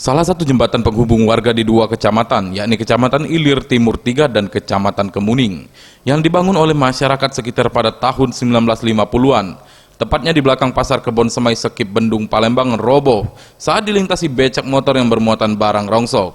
Salah satu jembatan penghubung warga di dua kecamatan, yakni Kecamatan Ilir Timur 3 dan Kecamatan Kemuning, yang dibangun oleh masyarakat sekitar pada tahun 1950-an, tepatnya di belakang Pasar Kebon Semai Sekip Bendung Palembang, roboh saat dilintasi becak motor yang bermuatan barang rongsok.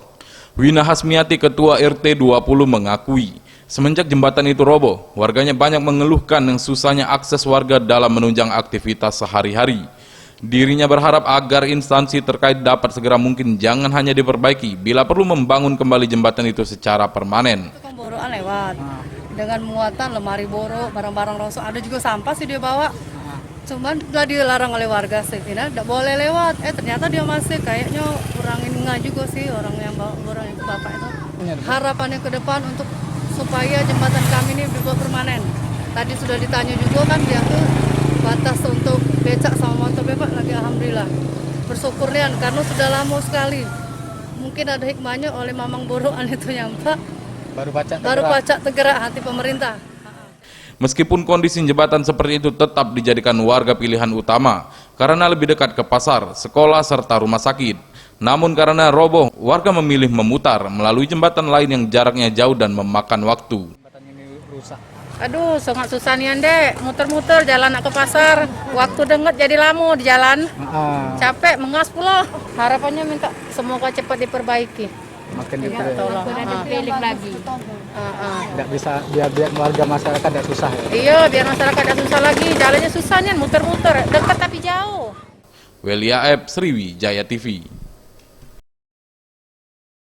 Wina Hasmiati, Ketua RT 20 mengakui, semenjak jembatan itu roboh, warganya banyak mengeluhkan yang susahnya akses warga dalam menunjang aktivitas sehari-hari. Dirinya berharap agar instansi terkait dapat segera mungkin jangan hanya diperbaiki, bila perlu membangun kembali jembatan itu secara permanen. Borokan lewat, dengan muatan lemari borok, barang-barang rongsok, ada juga sampah sih dia bawa. Cuman udah dilarang oleh warga, saya kira tidak boleh lewat. Ternyata dia masih kayaknya kurangin juga sih orang yang bawa borok itu, bapak itu. Harapannya ke depan untuk supaya jembatan kami ini dibuat permanen. Tadi sudah ditanya juga kan dia tuh batas untuk becak sama motor bebas lagi, alhamdulillah bersyukur Lian karena sudah lama sekali. Mungkin ada hikmahnya oleh Mamang Borokan itu yang Pak baru pacak tergerak hati pemerintah. Meskipun kondisi jembatan seperti itu tetap dijadikan warga pilihan utama karena lebih dekat ke pasar, sekolah serta rumah sakit. Namun karena roboh, warga memilih memutar melalui jembatan lain yang jaraknya jauh dan memakan waktu. Aduh, sangat susah nih Dek, muter-muter jalan ke pasar, waktu denget jadi lama di jalan, capek, mengas pula. Harapannya minta semoga cepat diperbaiki. Makin diperbaiki lagi. Tidak bisa biar warga masyarakat tidak susah ya? Iya, biar masyarakat tidak susah lagi, jalannya susah nih, muter-muter, dekat tapi jauh. Welia Ep, Sriwijaya TV.